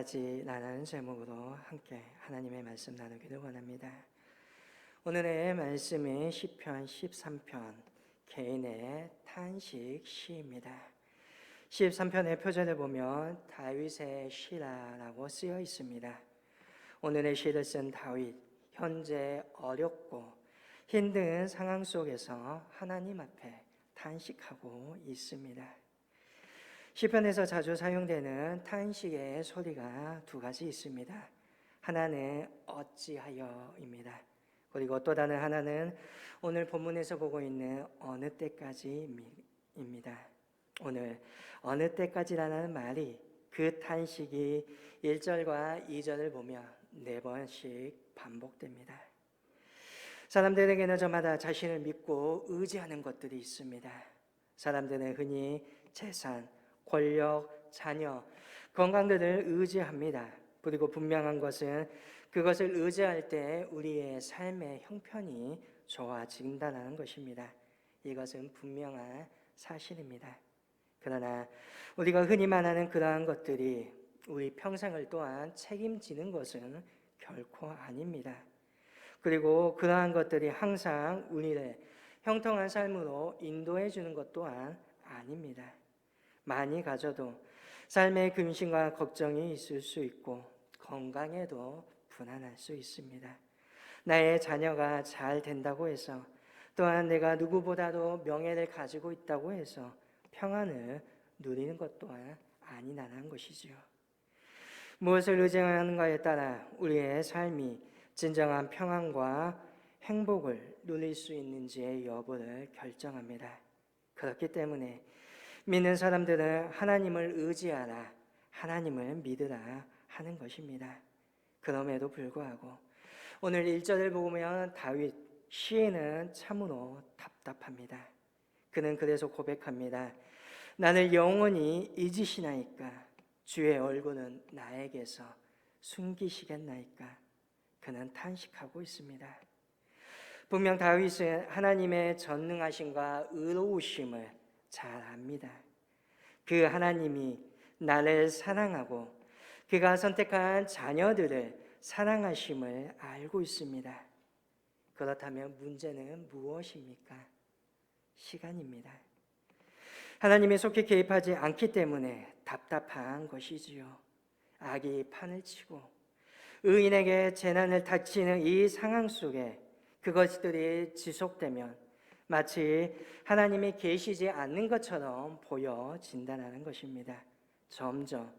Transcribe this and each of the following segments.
맞이라는 제목으로 함께 하나님의 말씀 나누기를 원합니다. 오늘의 말씀은 시편 13편 개인의 탄식 시입니다. 13편의 표절을 보면 다윗의 시라고 쓰여 있습니다. 오늘의 시를 쓴 다윗, 현재 어렵고 힘든 상황 속에서 하나님 앞에 탄식하고 있습니다. 시편에서 자주 사용되는 탄식의 소리가 두 가지 있습니다. 하나는 어찌하여입니다. 그리고 또 다른 하나는 오늘 본문에서 보고 있는 어느 때까지입니다. 오늘 어느 때까지라는 말이 그 탄식이 1절과 2절을 보며 4번씩 반복됩니다. 사람들에게는 저마다 자신을 믿고 의지하는 것들이 있습니다. 사람들은 흔히 재산, 권력, 자녀, 건강들을 의지합니다. 그리고 분명한 것은 그것을 의지할 때 우리의 삶의 형편이 좋아진다는 것입니다. 이것은 분명한 사실입니다. 그러나 우리가 흔히 말하는 그러한 것들이 우리 평생을 또한 책임지는 것은 결코 아닙니다. 그리고 그러한 것들이 항상 우리를 형통한 삶으로 인도해 주는 것 또한 아닙니다. 많이 가져도 삶의 근심과 걱정이 있을 수 있고 건강에도 불안할 수 있습니다. 나의 자녀가 잘 된다고 해서 또한 내가 누구보다도 명예를 가지고 있다고 해서 평안을 누리는 것 또한 아니라는 것이지요. 무엇을 의지하는가에 따라 우리의 삶이 진정한 평안과 행복을 누릴 수 있는지의 여부를 결정합니다. 그렇기 때문에 믿는 사람들은 하나님을 의지하라, 하나님을 믿으라 하는 것입니다. 그럼에도 불구하고 오늘 1절을 보면 다윗 시인은 참으로 답답합니다. 그는 그래서 고백합니다. 나를 영원히 잊으시나이까? 주의 얼굴은 나에게서 숨기시겠나이까? 그는 탄식하고 있습니다. 분명 다윗은 하나님의 전능하심과 의로우심을 잘 압니다. 그 하나님이 나를 사랑하고 그가 선택한 자녀들을 사랑하심을 알고 있습니다. 그렇다면 문제는 무엇입니까? 시간입니다. 하나님이 속히 개입하지 않기 때문에 답답한 것이지요. 악이 판을 치고 의인에게 재난을 닥치는 이 상황 속에 그것들이 지속되면 마치 하나님이 계시지 않는 것처럼 보여진다는 것입니다. 점점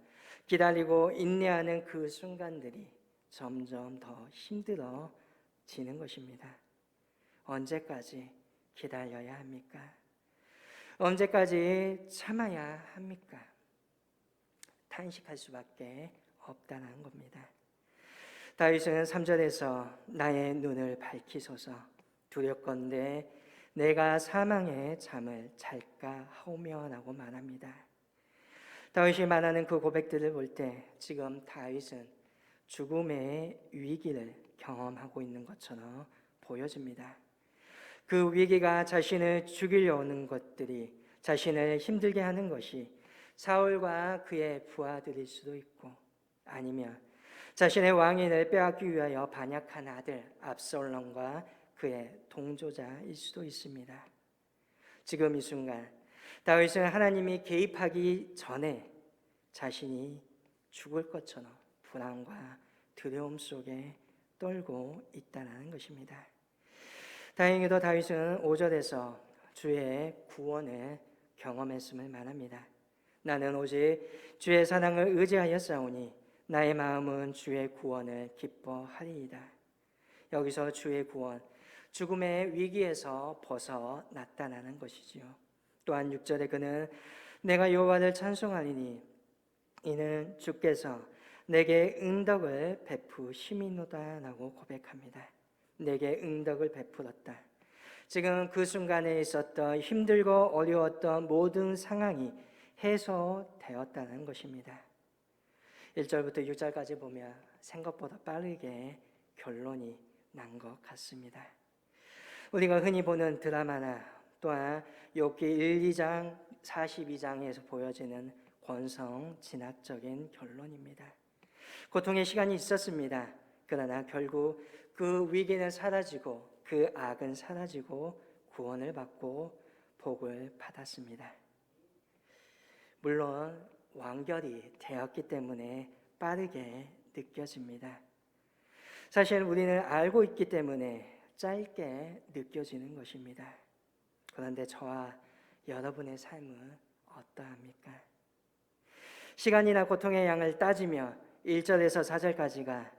기다리고 인내하는 그 순간들이 점점 더 힘들어지는 것입니다. 언제까지 기다려야 합니까? 언제까지 참아야 합니까? 탄식할 수밖에 없다는 겁니다. 다윗은 3절에서 나의 눈을 밝히소서 두렵건대 내가 사망의 잠을 잘까 하오며라고 말합니다. 다윗이 말하는 그 고백들을 볼 때 지금 다윗은 죽음의 위기를 경험하고 있는 것처럼 보여집니다. 그 위기가 자신을 죽이려 오는 것들이 자신을 힘들게 하는 것이 사울과 그의 부하들일 수도 있고 아니면 자신의 왕위를 빼앗기 위하여 반역한 아들 압살롬과 그의 동조자일 수도 있습니다. 지금 이 순간 다윗은 하나님이 개입하기 전에 자신이 죽을 것처럼 불안과 두려움 속에 떨고 있다는 것입니다. 다행히도 다윗은 5절에서 주의 구원을 경험했음을 말합니다. 나는 오직 주의 사랑을 의지하였사오니 나의 마음은 주의 구원을 기뻐하리이다. 여기서 주의 구원, 죽음의 위기에서 벗어났다는 것이지요. 또한 6절에 그는 내가 여호와를 찬송하리니 이는 주께서 내게 응덕을 베푸심이노다 라고 고백합니다. 내게 응덕을 베풀었다. 지금 그 순간에 있었던 힘들고 어려웠던 모든 상황이 해소되었다는 것입니다. 1절부터 6절까지 보면 생각보다 빠르게 결론이 난 것 같습니다. 우리가 흔히 보는 드라마나 또한 욥기 1, 2장, 42장에서 보여지는 권성 진학적인 결론입니다. 고통의 시간이 있었습니다. 그러나 결국 그 위기는 사라지고 그 악은 사라지고 구원을 받고 복을 받았습니다. 물론 완결이 되었기 때문에 빠르게 느껴집니다. 사실 우리는 알고 있기 때문에 짧게 느껴지는 것입니다. 그런데 저와 여러분의 삶은 어떠합니까? 시간이나 고통의 양을 따지며 1절에서 4절까지가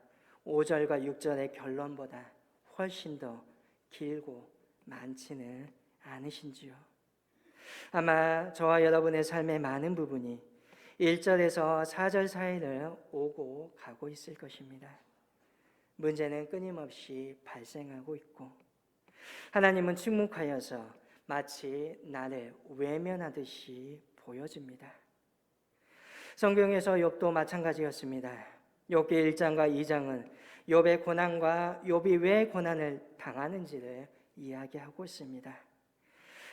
5절과 6절의 결론보다 훨씬 더 길고 많지는 않으신지요? 아마 저와 여러분의 삶의 많은 부분이 1절에서 4절 사이를 오고 가고 있을 것입니다. 문제는 끊임없이 발생하고 있고 하나님은 침묵하여서 마치 나를 외면하듯이 보여집니다. 성경에서 욥도 마찬가지였습니다. 욥기 1장과 2장은 욥의 고난과 욥이 왜 고난을 당하는지를 이야기하고 있습니다.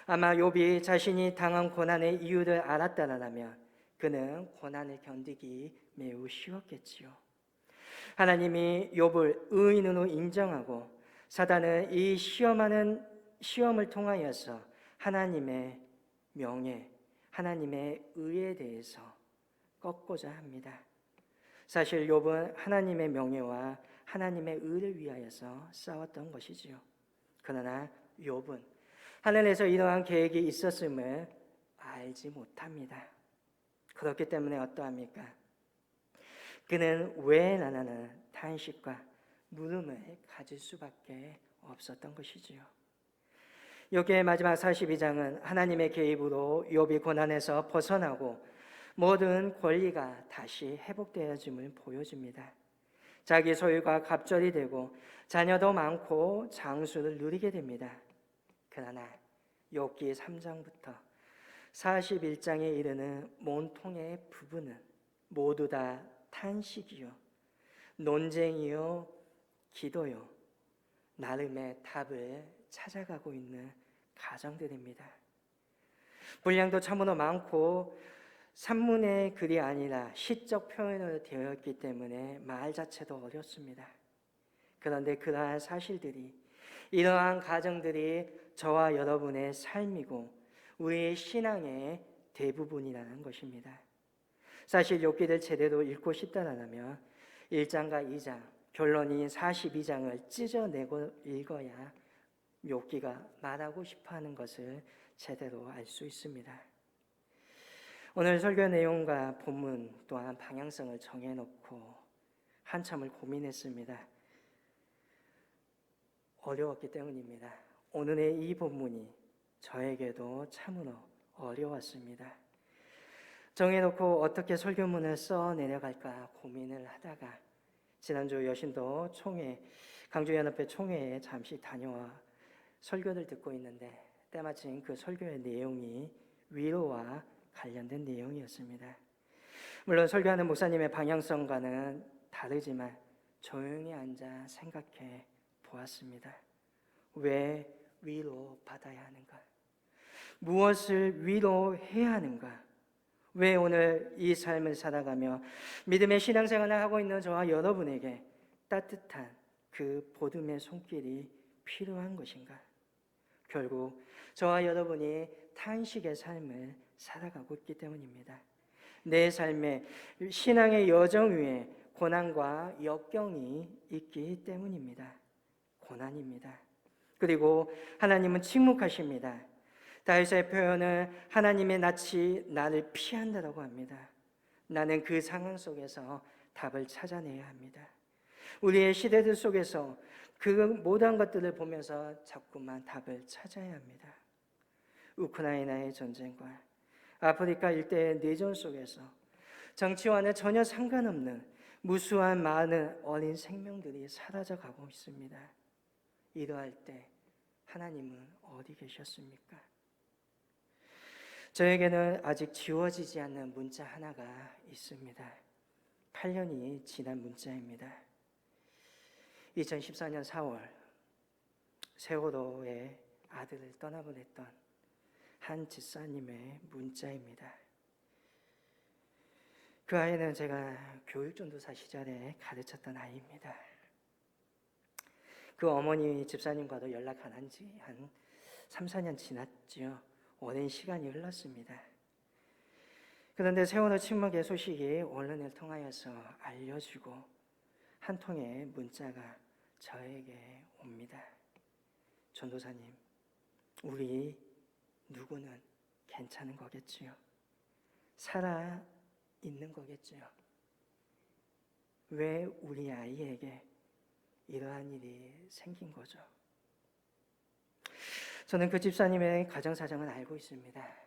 아마 욥이 자신이 당한 고난의 이유를 알았다라면 그는 고난을 견디기 매우 쉬웠겠지요. 하나님이 욥을 의인으로 인정하고 사단은 이 시험을 통하여서 하나님의 명예, 하나님의 의에 대해서 꺾고자 합니다. 사실 욥은 하나님의 명예와 하나님의 의를 위하여서 싸웠던 것이지요. 그러나 욥은 하늘에서 이러한 계획이 있었음을 알지 못합니다. 그렇기 때문에 어떠합니까? 그는 왜 나라는 탄식과 물음을 가질 수밖에 없었던 것이지요. 욥기의 마지막 42장은 하나님의 개입으로 욥이 고난에서 벗어나고 모든 권리가 다시 회복되어짐을 보여줍니다. 자기 소유가 갑절이 되고 자녀도 많고 장수를 누리게 됩니다. 그러나 욥기 3장부터 41장에 이르는 몸통의 부분은 모두 다 탄식이요, 논쟁이요, 기도요, 나름의 답을 찾아가고 있는 가정들입니다. 분량도 참으로 많고 산문의 글이 아니라 시적 표현으로 되어 있기 때문에 말 자체도 어렵습니다. 그런데 그러한 사실들이, 이러한 가정들이 저와 여러분의 삶이고 우리의 신앙의 대부분이라는 것입니다. 사실 욥기를 제대로 읽고 싶다라면 1장과 2장, 결론인 42장을 찢어내고 읽어야 욥기가 말하고 싶어하는 것을 제대로 알 수 있습니다. 오늘 설교 내용과 본문 또한 방향성을 정해놓고 한참을 고민했습니다. 어려웠기 때문입니다. 오늘의 이 본문이 저에게도 참으로 어려웠습니다. 정해놓고 어떻게 설교문을 써 내려갈까 고민을 하다가 지난주 여신도 총회, 강주연합회 총회에 잠시 다녀와 설교를 듣고 있는데 때마침 그 설교의 내용이 위로와 관련된 내용이었습니다. 물론 설교하는 목사님의 방향성과는 다르지만 조용히 앉아 생각해 보았습니다. 왜 위로받아야 하는가? 무엇을 위로해야 하는가? 왜 오늘 이 삶을 살아가며 믿음의 신앙생활을 하고 있는 저와 여러분에게 따뜻한 그 보듬의 손길이 필요한 것인가? 결국 저와 여러분이 탄식의 삶을 살아가고 있기 때문입니다. 내 삶의 신앙의 여정 위에 고난과 역경이 있기 때문입니다. 고난입니다. 그리고 하나님은 침묵하십니다. 다윗의 표현은 하나님의 낯이 나를 피한다라고 합니다. 나는 그 상황 속에서 답을 찾아내야 합니다. 우리의 시대들 속에서 그 모든 것들을 보면서 자꾸만 답을 찾아야 합니다. 우크라이나의 전쟁과 아프리카 일대의 내전 속에서 정치와는 전혀 상관없는 무수한 많은 어린 생명들이 사라져가고 있습니다. 이러할 때 하나님은 어디 계셨습니까? 저에게는 아직 지워지지 않는 문자 하나가 있습니다. 8년이 지난 문자입니다. 2014년 4월 세월호의 아들을 떠나보냈던 한 집사님의 문자입니다. 그 아이는 제가 교육전도사 시절에 가르쳤던 아이입니다. 그 어머니 집사님과도 연락 안 한 지 한 3, 4년 지났지요. 오랜 시간이 흘렀습니다. 그런데 세월호 침묵의 소식이 언론을 통하여서 알려지고 한 통의 문자가 저에게 옵니다. 전도사님, 우리 누구는 괜찮은 거겠지요? 살아 있는 거겠지요? 왜 우리 아이에게 이러한 일이 생긴 거죠? 저는 그 집사님의 가정 사정은 알고 있습니다.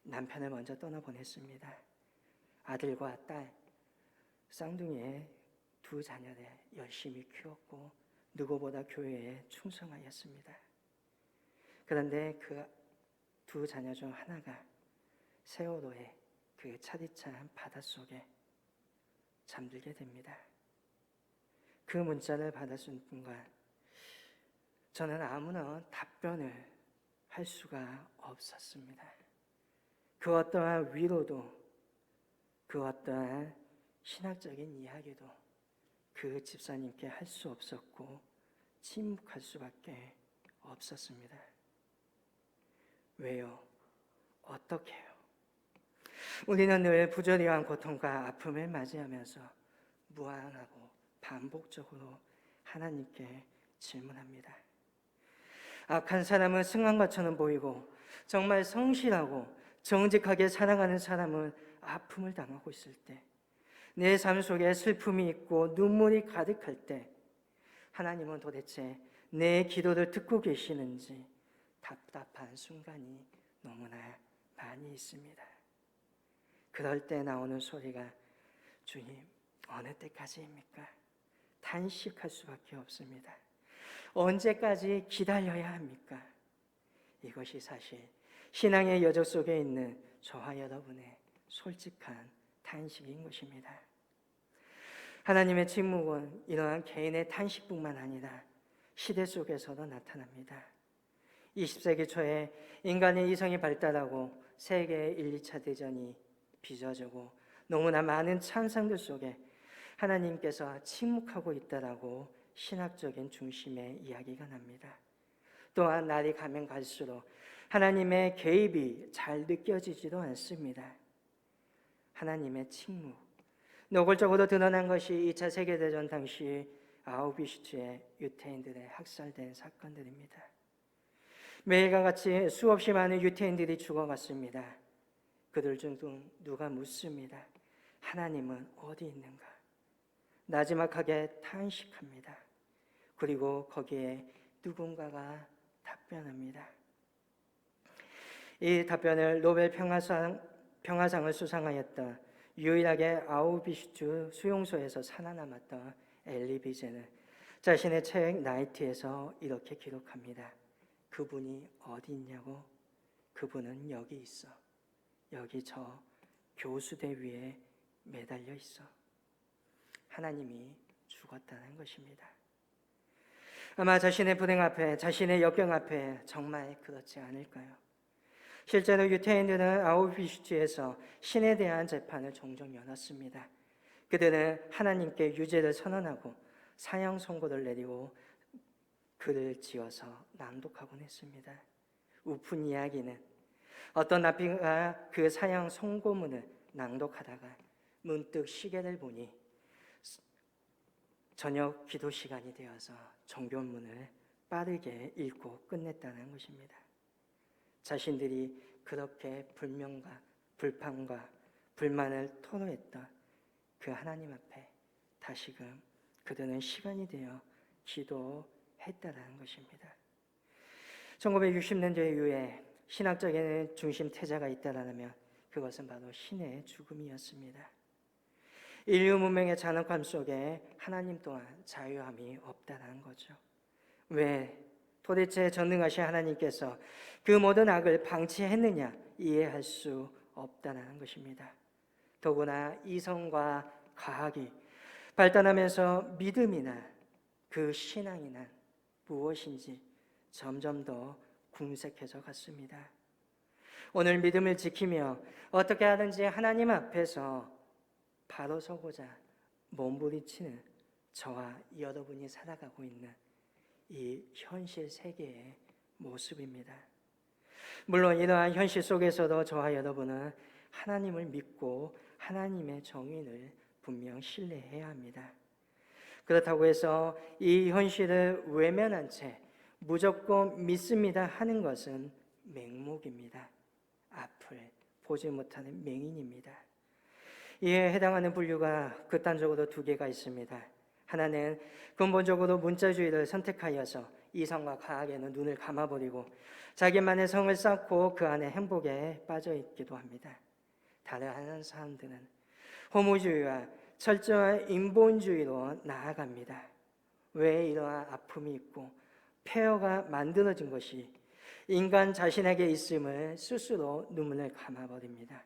남편을 먼저 떠나보냈습니다. 아들과 딸, 쌍둥이의 두 자녀를 열심히 키웠고 누구보다 교회에 충성하였습니다. 그런데 그 두 자녀 중 하나가 세월호의 그 차디찬 바닷속에 잠들게 됩니다. 그 문자를 받았을 순간 저는 아무런 답변을 할 수가 없었습니다. 그 어떠한 위로도, 그 어떠한 신학적인 이야기도 그 집사님께 할 수 없었고 침묵할 수밖에 없었습니다. 왜요? 어떻게요? 우리는 늘 부조리한 고통과 아픔을 맞이하면서 무한하고 반복적으로 하나님께 질문합니다. 악한 사람은 승한 것처럼 보이고 정말 성실하고 정직하게 살아가는 사람은 아픔을 당하고 있을 때, 내 삶 속에 슬픔이 있고 눈물이 가득할 때 하나님은 도대체 내 기도를 듣고 계시는지 답답한 순간이 너무나 많이 있습니다. 그럴 때 나오는 소리가 주님, 어느 때까지입니까? 탄식할 수밖에 없습니다. 언제까지 기다려야 합니까? 이것이 사실 신앙의 여정 속에 있는 저와 여러분의 솔직한 탄식인 것입니다. 하나님의 침묵은 이러한 개인의 탄식뿐만 아니라 시대 속에서도 나타납니다. 20세기 초에 인간의 이성이 발달하고 세계 1, 2차 대전이 빚어지고 너무나 많은 찬상들 속에 하나님께서 침묵하고 있다라고 신학적인 중심의 이야기가 납니다. 또한 날이 가면 갈수록 하나님의 개입이 잘 느껴지지도 않습니다. 하나님의 침묵, 노골적으로 드러난 것이 2차 세계대전 당시 아우비슈츠의 유태인들의 학살된 사건들입니다. 매일과 같이 수없이 많은 유태인들이 죽어갔습니다. 그들 중 누가 묻습니다. 하나님은 어디 있는가? 나지막하게 탄식합니다. 그리고 거기에 누군가가 답변합니다. 이 답변을 노벨 평화상을 수상하였던 유일하게 아우비슈츠 수용소에서 살아남았던 엘리 비제는 자신의 책 나이트에서 이렇게 기록합니다. 그분이 어디 있냐고? 그분은 여기 있어. 여기 저 교수대 위에 매달려 있어. 하나님이 죽었다는 것입니다. 아마 자신의 불행 앞에, 자신의 역경 앞에 정말 그렇지 않을까요? 실제로 유태인들은 아우비슈츠에서 신에 대한 재판을 종종 열었습니다. 그들은 하나님께 유죄를 선언하고 사형 선고를 내리고 글을 지어서 낭독하곤 했습니다. 우픈 이야기는 어떤 랍비가 그 사형 선고문을 낭독하다가 문득 시계를 보니 저녁 기도 시간이 되어서 종교문을 빠르게 읽고 끝냈다는 것입니다. 자신들이 그렇게 불명과 불판과 불만을 토로했던 그 하나님 앞에 다시금 그들은 시간이 되어 기도했다는 것입니다. 1960년대 이후에 신학적인 중심 태자가 있다라면 그것은 바로 신의 죽음이었습니다. 인류 문명의 잔혹함 속에 하나님 또한 자유함이 없다는 거죠. 왜 도대체 전능하신 하나님께서 그 모든 악을 방치했느냐 이해할 수 없다는 것입니다. 더구나 이성과 과학이 발달하면서 믿음이나 그 신앙이나 무엇인지 점점 더 궁색해져 갔습니다. 오늘 믿음을 지키며 어떻게 하든지 하나님 앞에서 바로 서고자 몸부림치는 저와 여러분이 살아가고 있는 이 현실 세계의 모습입니다. 물론 이러한 현실 속에서도 저와 여러분은 하나님을 믿고 하나님의 정의를 분명 신뢰해야 합니다. 그렇다고 해서 이 현실을 외면한 채 무조건 믿습니다 하는 것은 맹목입니다. 앞을 보지 못하는 맹인입니다. 이에 해당하는 분류가 극단적으로 두 개가 있습니다. 하나는 근본적으로 문자주의를 선택하여서 이성과 과학에는 눈을 감아버리고 자기만의 성을 쌓고 그 안에 행복에 빠져 있기도 합니다. 다른 하는 사람들은 허무주의와 철저한 인본주의로 나아갑니다. 왜 이러한 아픔이 있고 폐허가 만들어진 것이 인간 자신에게 있음을 스스로 눈물을 감아버립니다.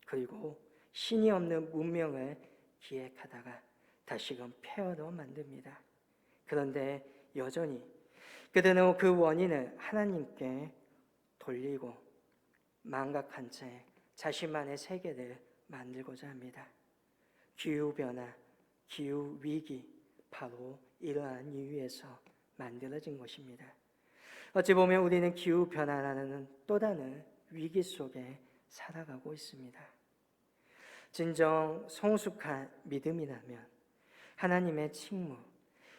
그리고 신이 없는 문명을 기획하다가 다시금 폐허로 만듭니다. 그런데 여전히 그들은 그 원인을 하나님께 돌리고 망각한 채 자신만의 세계를 만들고자 합니다. 기후변화, 기후위기, 바로 이러한 이유에서 만들어진 것입니다. 어찌 보면 우리는 기후변화라는 또 다른 위기 속에 살아가고 있습니다. 진정 성숙한 믿음이라면 하나님의 칭무,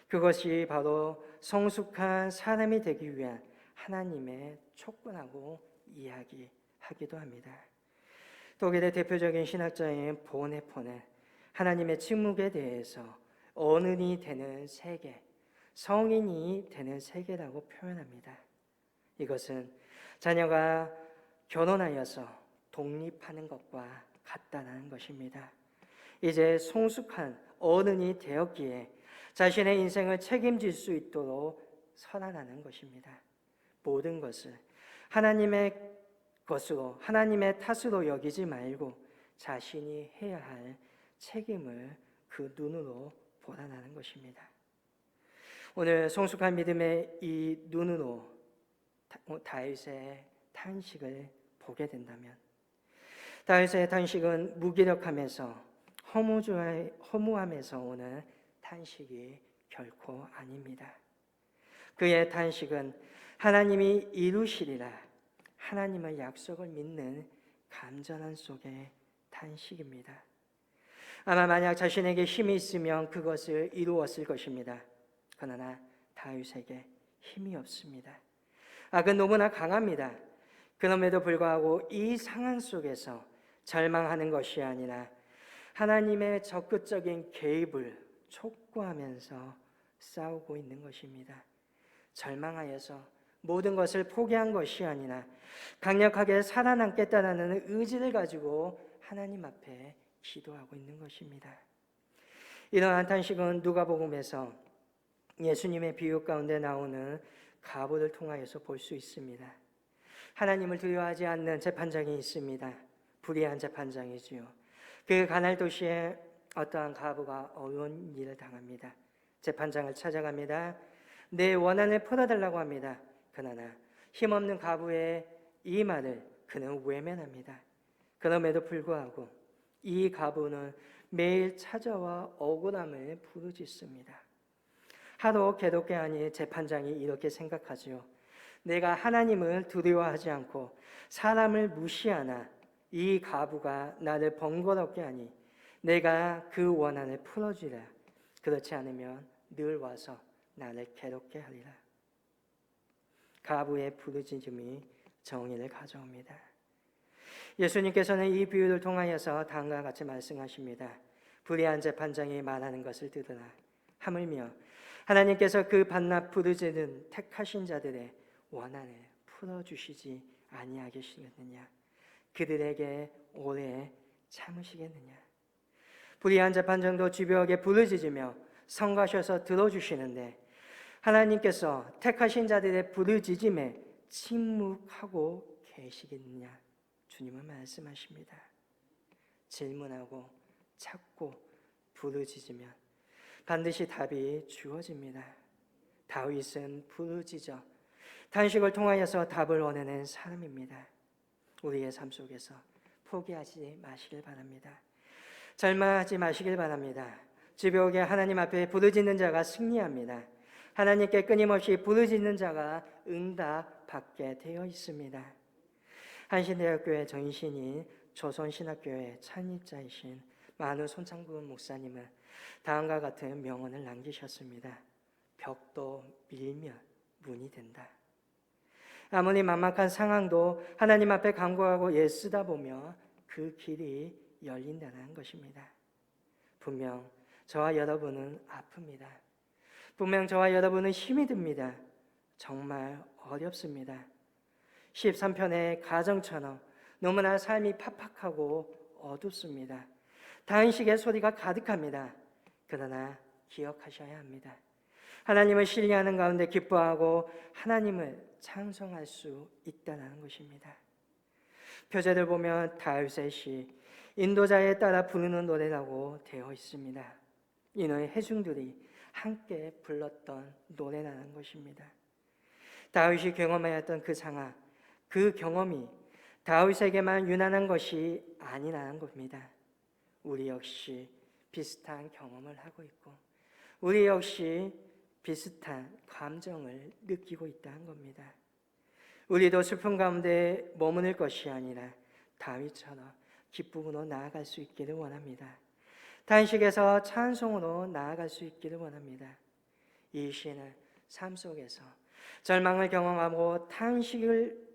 그것이 바로 성숙한 사람이 되기 위한 하나님의 촉구라고 이야기하기도 합니다. 독일의 대표적인 신학자인 보네포는 하나님의 칭목에 대해서 어른이 되는 세계, 성인이 되는 세계라고 표현합니다. 이것은 자녀가 결혼하여서 독립하는 것과 같다는 것입니다. 이제 성숙한 어른이 되었기에 자신의 인생을 책임질 수 있도록 선언하는 것입니다. 모든 것을 하나님의 것으로, 하나님의 탓으로 여기지 말고 자신이 해야 할 책임을 그 눈으로 보라는 것입니다. 오늘 성숙한 믿음의 이 눈으로 다윗의 탄식을 보게 된다면, 다윗의 탄식은 무기력함에서 허무함에서 오는 탄식이 결코 아닙니다. 그의 탄식은 하나님이 이루시리라, 하나님의 약속을 믿는 감전한 속의 탄식입니다. 아마 만약 자신에게 힘이 있으면 그것을 이루었을 것입니다. 그러나 다윗에게 힘이 없습니다. 악은 너무나 강합니다. 그럼에도 불구하고 이 상황 속에서 절망하는 것이 아니라 하나님의 적극적인 개입을 촉구하면서 싸우고 있는 것입니다. 절망하여서 모든 것을 포기한 것이 아니라 강력하게 살아남겠다라는 의지를 가지고 하나님 앞에 기도하고 있는 것입니다. 이러한 탄식은 누가복음에서 예수님의 비유 가운데 나오는 과부를 통하여서 볼 수 있습니다. 하나님을 두려워하지 않는 재판장이 있습니다. 불의한 재판장이지요. 그 가날 도시에 어떠한 과부가 어려운 일을 당합니다. 재판장을 찾아갑니다. 내 원한을 풀어달라고 합니다. 그러나 힘없는 과부의 이 말을 그는 외면합니다. 그럼에도 불구하고 이 과부는 매일 찾아와 억울함을 부르짖습니다. 하도 괴롭게 하니 재판장이 이렇게 생각하지요. 내가 하나님을 두려워하지 않고 사람을 무시하나 이 과부가 나를 번거롭게 하니 내가 그 원한을 풀어주라. 그렇지 않으면 늘 와서 나를 괴롭게 하리라. 과부의 부르짖음이 정의를 가져옵니다. 예수님께서는 이 비유를 통하여서 다음과 같이 말씀하십니다. 불의한 재판장이 말하는 것을 들으라. 하물며 하나님께서 그 반납 부르짖는 택하신 자들의 원한을 풀어주시지 아니하겠느냐. 그들에게 오래 참으시겠느냐. 불의한 재판장도 집요하게 부르짖으며 성가셔서 들어주시는데 하나님께서 택하신 자들의 부르짖음에 침묵하고 계시겠느냐. 주님은 말씀하십니다. 질문하고 찾고 부르짖으면 반드시 답이 주어집니다. 다윗은 부르짖어 탄식을 통하여서 답을 원하는 사람입니다. 우리의 삶 속에서 포기하지 마시길 바랍니다. 절망하지 마시길 바랍니다. 집에 오게 하나님 앞에 부르짖는 자가 승리합니다. 하나님께 끊임없이 부르짖는 자가 응답 받게 되어 있습니다. 한신대학교의 전신인 조선신학교의 창립자이신 만우 손창구 목사님은 다음과 같은 명언을 남기셨습니다. 벽도 밀면 문이 된다. 아무리 만막한 상황도 하나님 앞에 간구하고 애쓰다 보면 그 길이 열린다는 것입니다. 분명 저와 여러분은 아픕니다. 분명 저와 여러분은 힘이 듭니다. 정말 어렵습니다. 13편의 가정처럼 너무나 삶이 팍팍하고 어둡습니다. 단식의 소리가 가득합니다. 그러나 기억하셔야 합니다. 하나님을 신뢰하는 가운데 기뻐하고 하나님을 찬송할 수 있다는 것입니다. 표제를 보면 다윗의 시 인도자에 따라 부르는 노래라고 되어 있습니다. 이는 회중들이 함께 불렀던 노래라는 것입니다. 다윗이 경험하였던 그 상황, 그 경험이 다윗에게만 유난한 것이 아니라는 겁니다. 우리 역시 비슷한 경험을 하고 있고 우리 역시 비슷한 감정을 느끼고 있다는 겁니다. 우리도 슬픔 가운데 머무를 것이 아니라 다윗처럼 기쁨으로 나아갈 수 있기를 원합니다. 단식에서 찬송으로 나아갈 수 있기를 원합니다. 이 시는 삶 속에서 절망을 경험하고 탄식을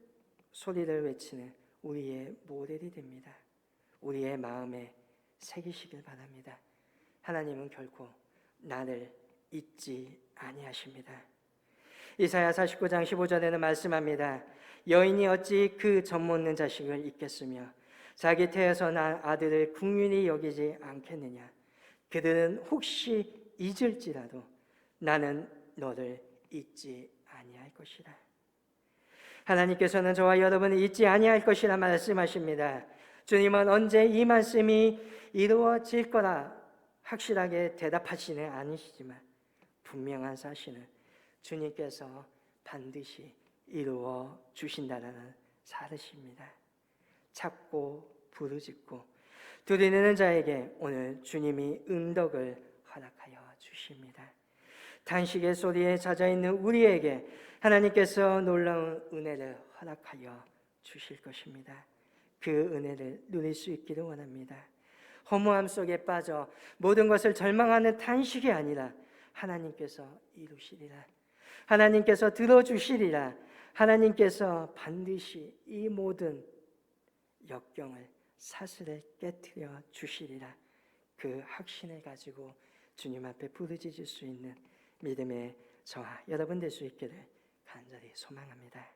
소리를 외치는 우리의 모델이 됩니다. 우리의 마음에 새기시길 바랍니다. 하나님은 결코 나를 잊지 아니하십니다. 이사야 49장 15절에는 말씀합니다. 여인이 어찌 그 젖먹는 자식을 잊겠으며 자기 태에서 난 아들을 긍휼히 여기지 않겠느냐. 그들은 혹시 잊을지라도 나는 너를 잊지 아니할 것이라. 하나님께서는 저와 여러분을 잊지 아니할 것이라 말씀하십니다. 주님은 언제 이 말씀이 이루어질 거라 확실하게 대답하시는 않으시지만 분명한 사실은 주님께서 반드시 이루어 주신다는 사실입니다. 찾고 부르짖고 두드리는 자에게 오늘 주님이 응덕을 허락하여 주십니다. 단식의 소리에 잦아있는 우리에게 하나님께서 놀라운 은혜를 허락하여 주실 것입니다. 그 은혜를 누릴 수 있기를 원합니다. 허무함 속에 빠져 모든 것을 절망하는 탄식이 아니라 하나님께서 이루시리라. 하나님께서 들어주시리라. 하나님께서 반드시 이 모든 역경을 사슬을 깨뜨려 주시리라. 그 확신을 가지고 주님 앞에 부르짖을 수 있는 믿음의 저와 여러분 될 수 있기를 간절히 소망합니다.